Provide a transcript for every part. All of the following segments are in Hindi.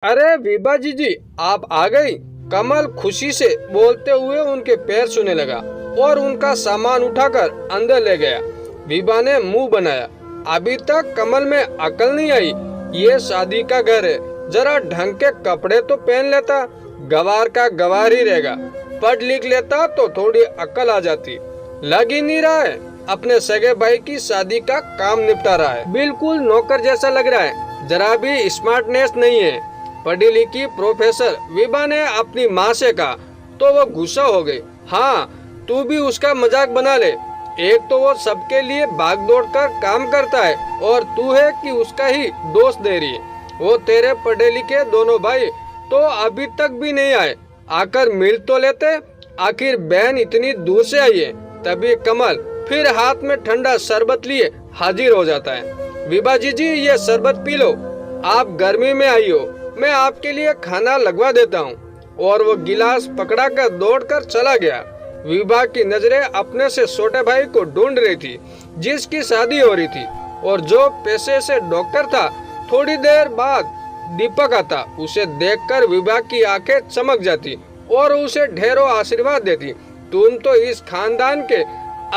अरे विभा जी आप आ गई। कमल खुशी से बोलते हुए उनके पैर छूने लगा और उनका सामान उठाकर अंदर ले गया। विभा ने मुंह बनाया। अभी तक कमल में अकल नहीं आई। ये शादी का घर है, जरा ढंग के कपड़े तो पहन लेता, गवार का गवार ही रहेगा। पढ़ लिख लेता तो थोड़ी अकल आ जाती। लग ही नहीं रहा है, अपने सगे भाई की शादी का काम निपटा रहा है। बिल्कुल नौकर जैसा लग रहा है, जरा भी स्मार्टनेस नहीं है। पढ़ी लिखी प्रोफेसर विभा ने अपनी माँ से कहा तो वो गुस्सा हो गई। हाँ, तू भी उसका मजाक बना ले। एक तो वो सबके लिए भाग दौड़ कर काम करता है और तू है कि उसका ही दोस्त दे रही है। वो तेरे पढ़े लिखे दोनों भाई तो अभी तक भी नहीं आए, आकर मिल तो लेते। आखिर बहन इतनी दूर से आई है। तभी कमल फिर हाथ में ठंडा शरबत लिए हाजिर हो जाता है। विभा जी ये शरबत पी लो, आप गर्मी में आई हो, मैं आपके लिए खाना लगवा देता हूँ। और वो गिलास पकड़ा कर दौड़ कर चला गया। विभा की नजरें अपने से छोटे भाई को ढूंढ रही थी, जिसकी शादी हो रही थी और जो पेशे से डॉक्टर था। थोड़ी देर बाद दीपक आता। उसे देखकर विभा की आंखें चमक जाती और उसे ढेरों आशीर्वाद देती। तुम तो इस खानदान के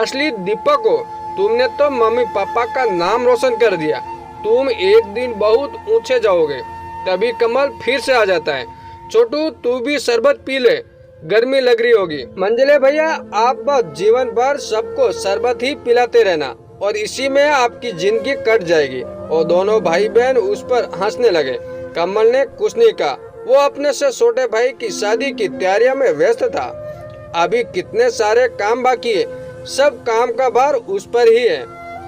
असली दीपक हो। तुमने तो मम्मी पापा का नाम रोशन कर दिया। तुम एक दिन बहुत ऊंचे जाओगे। तभी कमल फिर से आ जाता है। छोटू तू भी शरबत पी ले, गर्मी लग रही होगी। मंजले भैया आप बस जीवन भर सबको शरबत ही पिलाते रहना और इसी में आपकी जिंदगी कट जाएगी। और दोनों भाई बहन उस पर हंसने लगे। कमल ने कुछ नहीं कहा, वो अपने से छोटे भाई की शादी की तैयारियों में व्यस्त था। अभी कितने सारे काम बाकी है, सब काम का भार उस पर ही है।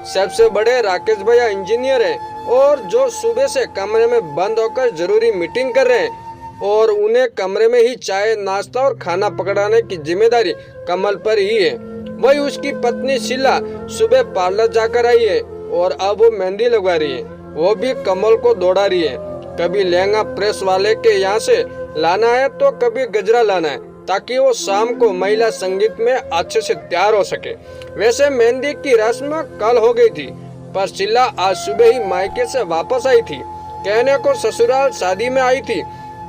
सबसे बड़े राकेश भैया इंजीनियर हैं और जो सुबह से कमरे में बंद होकर जरूरी मीटिंग कर रहे हैं और उन्हें कमरे में ही चाय नाश्ता और खाना पकड़ाने की जिम्मेदारी कमल पर ही है। वही उसकी पत्नी शीला सुबह पार्लर जाकर आई है और अब वो मेहंदी लगवा रही है। वो भी कमल को दौड़ा रही है। कभी लहंगा प्रेस वाले के यहाँ से लाना है तो कभी गजरा लाना है, ताकि वो शाम को महिला संगीत में अच्छे से तैयार हो सके। वैसे मेहंदी की रस्म कल हो गई थी, पर शीला आज सुबह ही मायके से वापस आई थी। कहने को ससुराल शादी में आई थी,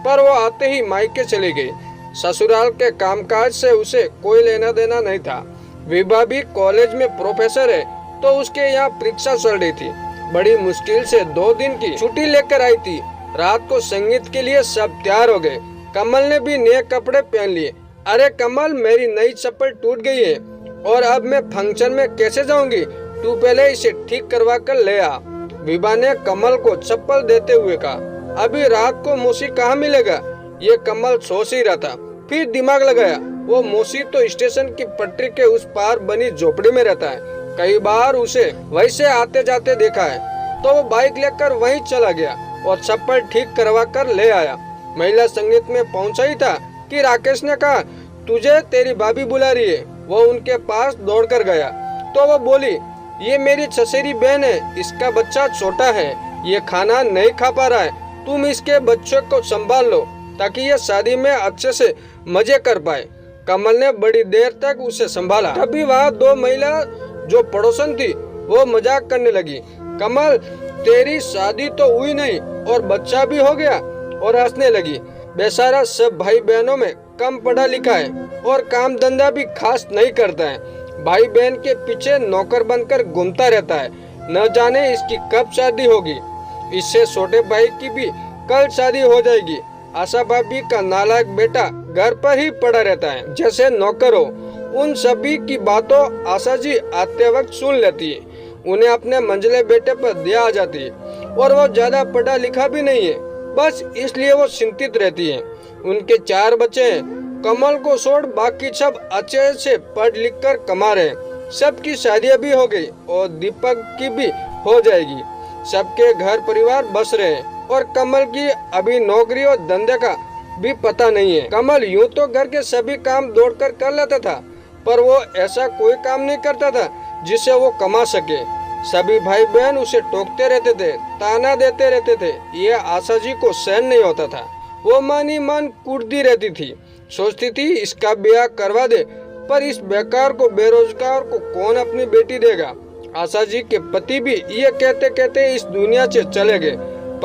पर वो आते ही मायके चली गई। ससुराल के कामकाज से उसे कोई लेना देना नहीं था। विभा भी कॉलेज में प्रोफेसर है, तो उसके यहाँ परीक्षा चल रही थी। बड़ी मुश्किल से 2 दिन की छुट्टी लेकर आई थी। रात को संगीत के लिए सब तैयार हो गए। कमल ने भी नए कपड़े पहन लिए। अरे कमल, मेरी नई चप्पल टूट गई है और अब मैं फंक्शन में कैसे जाऊंगी? तू पहले इसे ठीक करवा कर ले आ। विभा ने कमल को चप्पल देते हुए कहा। अभी रात को मौसी कहाँ मिलेगा? ये कमल सोच ही रहा था, फिर दिमाग लगाया। वो मौसी तो स्टेशन की पटरी के उस पार बनी झोपड़ी में रहता है। कई बार उसे वहीं से आते जाते देखा है, तो वो बाइक लेकर वहीं चला गया और चप्पल ठीक करवा कर ले आया। महिला संगीत में पहुंचा ही था कि राकेश ने कहा, तुझे तेरी भाभी बुला रही है। वो उनके पास दौड़कर गया तो वो बोली, ये मेरी चचेरी बहन है, इसका बच्चा छोटा है, ये खाना नहीं खा पा रहा है। तुम इसके बच्चे को संभाल लो ताकि ये शादी में अच्छे से मजे कर पाए। कमल ने बड़ी देर तक उसे संभाला। तभी वहाँ 2 महिला जो पड़ोसन थी वो मजाक करने लगी। कमल, तेरी शादी तो हुई नहीं और बच्चा भी हो गया, और हंसने लगी। बेचारा सब भाई बहनों में कम पढ़ा लिखा है और काम धंधा भी खास नहीं करता है। भाई बहन के पीछे नौकर बनकर घूमता रहता है। न जाने इसकी कब शादी होगी। इससे छोटे भाई की भी कल शादी हो जाएगी। आशा भाभी का नालायक बेटा घर पर ही पड़ा रहता है, जैसे नौकर हो। उन सभी की बातों आशा जी आते वक्त सुन लेती है। उन्हें अपने मंझले बेटे पर दया आ जाती है और वो ज्यादा पढ़ा लिखा भी नहीं है, बस इसलिए वो चिंतित रहती है। उनके 4 बच्चे हैं। कमल को छोड़ बाकी सब अच्छे से पढ़ लिख कर कमा रहे हैं। सबकी शादियां भी हो गई और दीपक की भी हो जाएगी। सबके घर परिवार बस रहे हैं और कमल की अभी नौकरी और धंधे का भी पता नहीं है। कमल यूं तो घर के सभी काम दौड़कर कर लेता था, पर वो ऐसा कोई काम नहीं करता था जिससे वो कमा सके। सभी भाई बहन उसे टोकते रहते थे, ताना देते रहते थे। ये आशा जी को सहन नहीं होता था। वो मन ही मन कूटती रहती थी, सोचती थी इसका ब्याह करवा दे, पर इस बेकार को, बेरोजगार को कौन अपनी बेटी देगा। आशा जी के पति भी ये कहते कहते इस दुनिया से चले गए,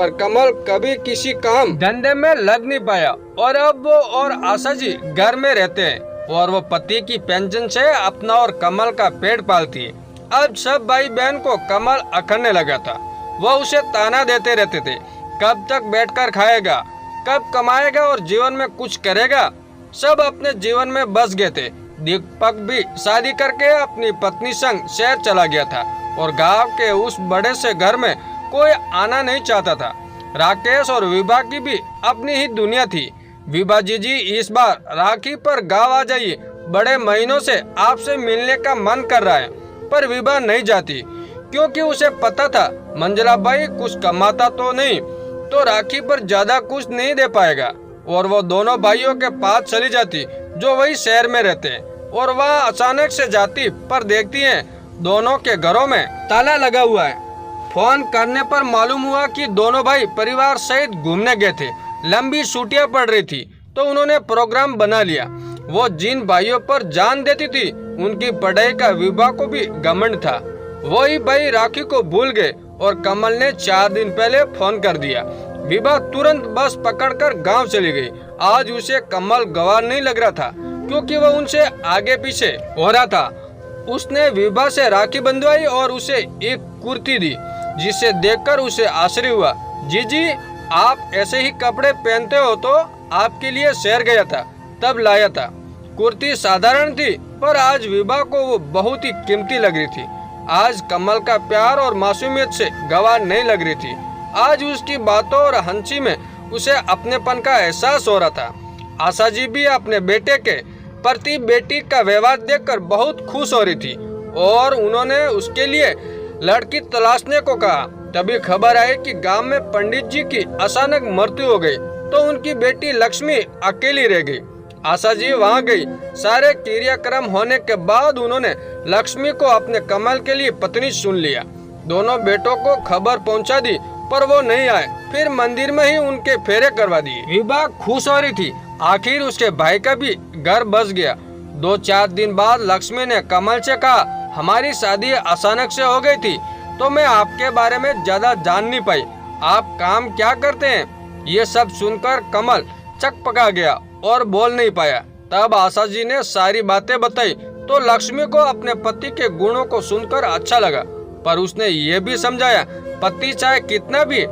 पर कमल कभी किसी काम धंधे में लग नहीं पाया और अब वो और आशा जी घर में रहते हैं और वो पति की पेंशन से अपना और कमल का पेट पालती है। अब सब भाई बहन को कमल अखरने लगा था। वो उसे ताना देते रहते थे, कब तक बैठकर खाएगा, कब कमाएगा और जीवन में कुछ करेगा। सब अपने जीवन में बस गए थे। दीपक भी शादी करके अपनी पत्नी संग शहर चला गया था और गांव के उस बड़े से घर में कोई आना नहीं चाहता था। राकेश और विभा की भी अपनी ही दुनिया थी। विभा जी इस बार राखी पर गांव आ जाइए, बड़े महीनों से आपसे मिलने का मन कर रहा है। पर विभा नहीं जाती क्योंकि उसे पता था मंजला भाई कुछ कमाता तो नहीं तो राखी पर ज्यादा कुछ नहीं दे पाएगा और वो दोनों भाइयों के पास चली जाती जो वही शहर में रहते हैं और वह अचानक से जाती पर देखती है दोनों के घरों में ताला लगा हुआ है। फोन करने पर मालूम हुआ कि दोनों भाई परिवार सहित घूमने गए थे। लंबी छुट्टियां पड़ रही थी तो उन्होंने प्रोग्राम बना लिया। वो जिन भाइयों पर जान देती थी उनकी पढ़ाई का विभा को भी घमंड था। वही भाई राखी को भूल गए और कमल ने 4 दिन पहले फोन कर दिया। विभा तुरंत बस पकड़कर गांव चली गई। आज उसे कमल गवार नहीं लग रहा था क्योंकि वह उनसे आगे पीछे हो रहा था। उसने विभा से राखी बंधवाई और उसे एक कुर्ती दी जिसे देखकर उसे आश्चर्य हुआ। जी आप ऐसे ही कपड़े पहनते हो तो आपके लिए शहर गया था तब लाया था। कुर्ती साधारण थी पर आज विभा को वो बहुत ही कीमती लग रही थी। आज कमल का प्यार और मासूमियत से गवार नहीं लग रही थी। आज उसकी बातों और हंसी में उसे अपनेपन का एहसास हो रहा था। आशा जी भी अपने बेटे के प्रति बेटी का व्यवहार देखकर बहुत खुश हो रही थी और उन्होंने उसके लिए लड़की तलाशने को कहा। तभी खबर आई कि गांव में पंडित जी की अचानक मृत्यु हो गई तो उनकी बेटी लक्ष्मी अकेली रह गई। आशा जी वहां गई। सारे क्रियाक्रम होने के बाद उन्होंने लक्ष्मी को अपने कमल के लिए पत्नी चुन लिया। दोनों बेटों को खबर पहुंचा दी पर वो नहीं आए। फिर मंदिर में ही उनके फेरे करवा दिए। विभा खुश हो रही थी, आखिर उसके भाई का भी घर बस गया। 2-4 दिन बाद लक्ष्मी ने कमल से कहा, हमारी शादी अचानक से हो गई थी तो मैं आपके बारे में ज्यादा जान नहीं पाई। आप काम क्या करते हैं? ये सब सुनकर कमल चकपका गया और बोल नहीं पाया। तब आशा जी ने सारी बातें बताई तो लक्ष्मी को अपने पति के गुणों को सुनकर अच्छा लगा, पर उसने ये भी समझाया पति चाहे कितना भी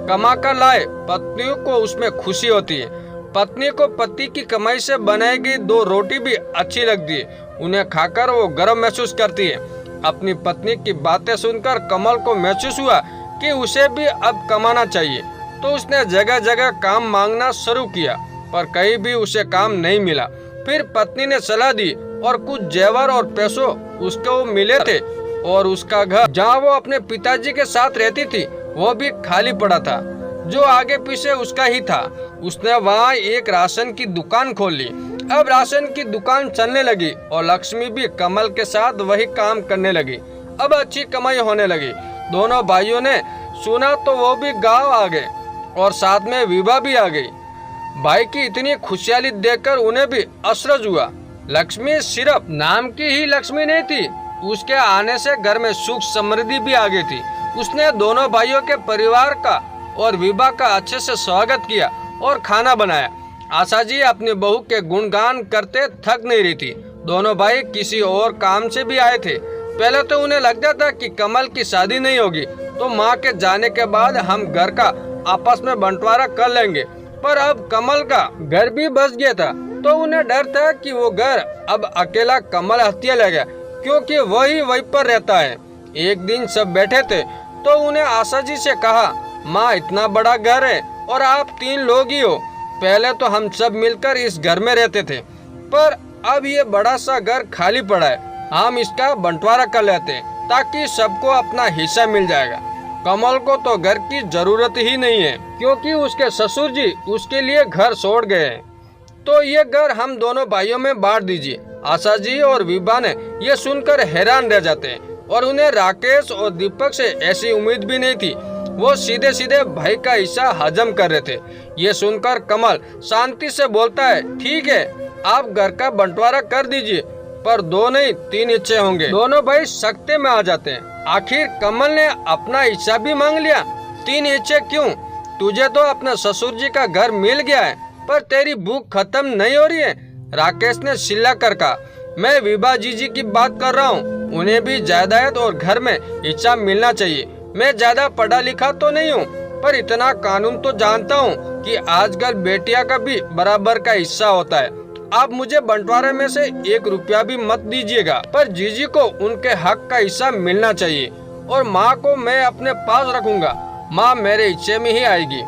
कमा कर लाए, पत्नियों को उसमें खुशी होती है। पत्नी को पति की कमाई से बनाई गई 2 रोटी भी अच्छी लगती है, उन्हें खाकर वो गर्व महसूस करती है। अपनी पत्नी की बातें सुनकर कमल को महसूस हुआ कि उसे भी अब कमाना चाहिए, तो उसने जगह जगह काम मांगना शुरू किया पर कहीं भी उसे काम नहीं मिला। फिर पत्नी ने सलाह दी और कुछ जेवर और पैसों उसको मिले थे और उसका घर जहाँ वो अपने पिताजी के साथ रहती थी वो भी खाली पड़ा था जो आगे पीछे उसका ही था। उसने वहाँ एक राशन की दुकान खोल ली। अब राशन की दुकान चलने लगी और लक्ष्मी भी कमल के साथ वही काम करने लगी। अब अच्छी कमाई होने लगी। दोनों भाइयों ने सुना तो वो भी गांव आ गए और साथ में विभा भी आ गई। भाई की इतनी खुशहाली देखकर उन्हें भी अचरज हुआ। लक्ष्मी सिर्फ नाम की ही लक्ष्मी नहीं थी, उसके आने से घर में सुख समृद्धि भी आ गई थी। उसने दोनों भाइयों के परिवार का और विभा का अच्छे से स्वागत किया और खाना बनाया। आशा जी अपनी बहू के गुणगान करते थक नहीं रही थी। दोनों भाई किसी और काम से भी आए थे। पहले तो उन्हें लगता था कि कमल की शादी नहीं होगी तो माँ के जाने के बाद हम घर का आपस में बंटवारा कर लेंगे, पर अब कमल का घर भी बस गया था तो उन्हें डर था कि वो घर अब अकेला कमल हत्या लेगा क्योंकि वही वहीं पर रहता है। एक दिन सब बैठे थे तो उन्हें आशा जी से कहा, माँ इतना बड़ा घर है और आप 3 लोग ही हो। पहले तो हम सब मिलकर इस घर में रहते थे पर अब ये बड़ा सा घर खाली पड़ा है, हम इसका बंटवारा कर लेते हैं ताकि सबको अपना हिस्सा मिल जाएगा। कमल को तो घर की जरूरत ही नहीं है क्योंकि उसके ससुर जी उसके लिए घर छोड़ गए हैं, तो ये घर हम दोनों भाइयों में बांट दीजिए। आशा जी और विभा ने ये सुनकर हैरान रह जाते हैं और उन्हें राकेश और दीपक से ऐसी उम्मीद भी नहीं थी। वो सीधे सीधे भाई का हिस्सा हजम कर रहे थे। ये सुनकर कमल शांति से बोलता है, ठीक है आप घर का बंटवारा कर दीजिए, पर 2 नहीं 3 हिस्से होंगे। दोनों भाई सख्ते में आ जाते हैं। आखिर कमल ने अपना हिस्सा भी मांग लिया, 3 हिस्से क्यों? तुझे तो अपने ससुर जी का घर मिल गया है, पर तेरी भूख खत्म नहीं हो रही है। राकेश ने चिल्ला कर कहा। मैं विभा जी की बात कर रहा हूँ, उन्हें भी जायदाद और घर में हिस्सा मिलना चाहिए। मैं ज्यादा पढ़ा लिखा तो नहीं हूँ, पर इतना कानून तो जानता हूँ कि आजकल बेटिया का भी बराबर का हिस्सा होता है। आप मुझे बंटवारे में से 1 रुपया भी मत दीजिएगा, पर जीजी को उनके हक का हिस्सा मिलना चाहिए और माँ को मैं अपने पास रखूंगा। माँ मेरे हिस्से में ही आएगी।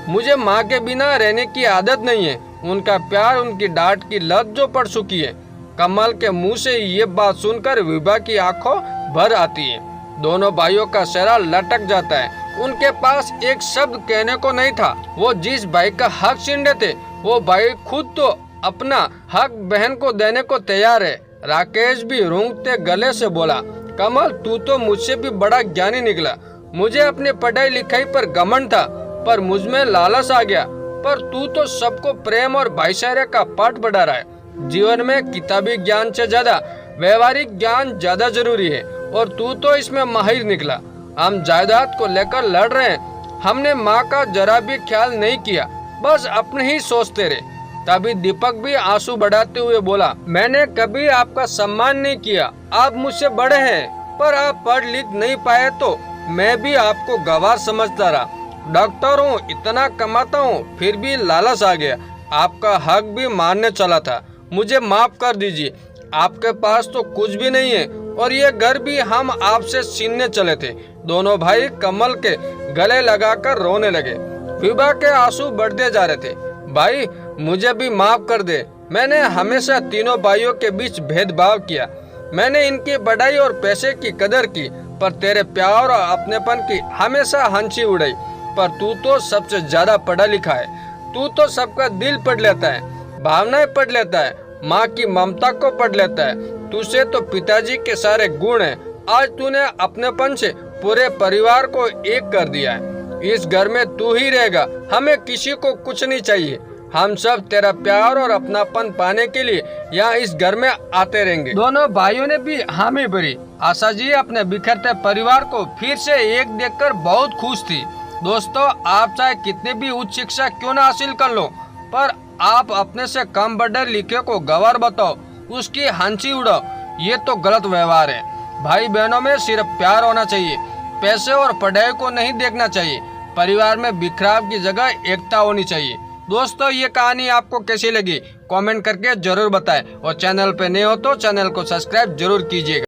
मुझे माँ के बिना रहने की आदत नहीं है। उनका प्यार, उनकी डांट की लत जो पड़ चुकी है। कमल के मुंह से ये बात सुनकर विभा की आंखों भर आती है। दोनों भाइयों का चेहरा लटक जाता है। उनके पास एक शब्द कहने को नहीं था। वो जिस भाई का हक छीन रहे थे, वो भाई खुद तो अपना हक बहन को देने को तैयार है। राकेश भी रूंगते गले से बोला, कमल तू तो मुझसे भी बड़ा ज्ञानी निकला। मुझे अपनी पढ़ाई लिखाई पर घमंड था, पर मुझ में लालच आ गया। पर तू तो सबको प्रेम और भाईचारे का पाठ पढ़ा रहा है। जीवन में किताबी ज्ञान से ज्यादा व्यवहारिक ज्ञान ज्यादा जरूरी है, और तू तो इसमें माहिर निकला। हम जायदाद को लेकर लड़ रहे हैं। हमने माँ का जरा भी ख्याल नहीं किया, बस अपने ही सोचते रहे। तभी दीपक भी आंसू बढ़ाते हुए बोला, मैंने कभी आपका सम्मान नहीं किया। आप मुझसे बड़े हैं, पर आप पढ़ लिख नहीं पाए तो मैं भी आपको गवार समझता रहा। डॉक्टर हूँ, इतना कमाता हूँ, फिर भी लालच आ गया। आपका हक भी मारने चला था। मुझे माफ कर दीजिए। आपके पास तो कुछ भी नहीं है, और ये घर भी हम आपसे छीनने चले थे। दोनों भाई कमल के गले लगाकर रोने लगे। विभा के आंसू बढ़ते जा रहे थे। भाई मुझे भी माफ कर दे। मैंने हमेशा तीनों भाइयों के बीच भेदभाव किया। मैंने इनकी बढ़ाई और पैसे की कदर की, पर तेरे प्यार और अपनेपन की हमेशा हंसी उड़ाई। पर तू तो सबसे ज्यादा पढ़ा लिखा है। तू तो सबका दिल पढ़ लेता है, भावनाएं पढ़ लेता है, माँ की ममता को पढ़ लेता है। तुझसे तो पिताजी के सारे गुण हैं। आज तूने अपनेपन से पूरे परिवार को एक कर दिया है। इस घर में तू ही रहेगा। हमें किसी को कुछ नहीं चाहिए। हम सब तेरा प्यार और अपनापन पाने के लिए यहाँ इस घर में आते रहेंगे। दोनों भाइयों ने भी हामी भरी। आशा जी अपने बिखरते परिवार को फिर से एक देखकर बहुत खुश थी। दोस्तों, आप चाहे कितनी भी उच्च शिक्षा क्यों ना हासिल कर लो, पर आप अपने से कम पढ़े लिखे को गवार बताओ, उसकी हंसी उड़ाओ, ये तो गलत व्यवहार है। भाई बहनों में सिर्फ प्यार होना चाहिए, पैसे और पढ़ाई को नहीं देखना चाहिए। परिवार में बिखराव की जगह एकता होनी चाहिए। दोस्तों, ये कहानी आपको कैसी लगी कमेंट करके जरूर बताएं, और चैनल पे नए हो तो चैनल को सब्सक्राइब जरूर कीजिएगा।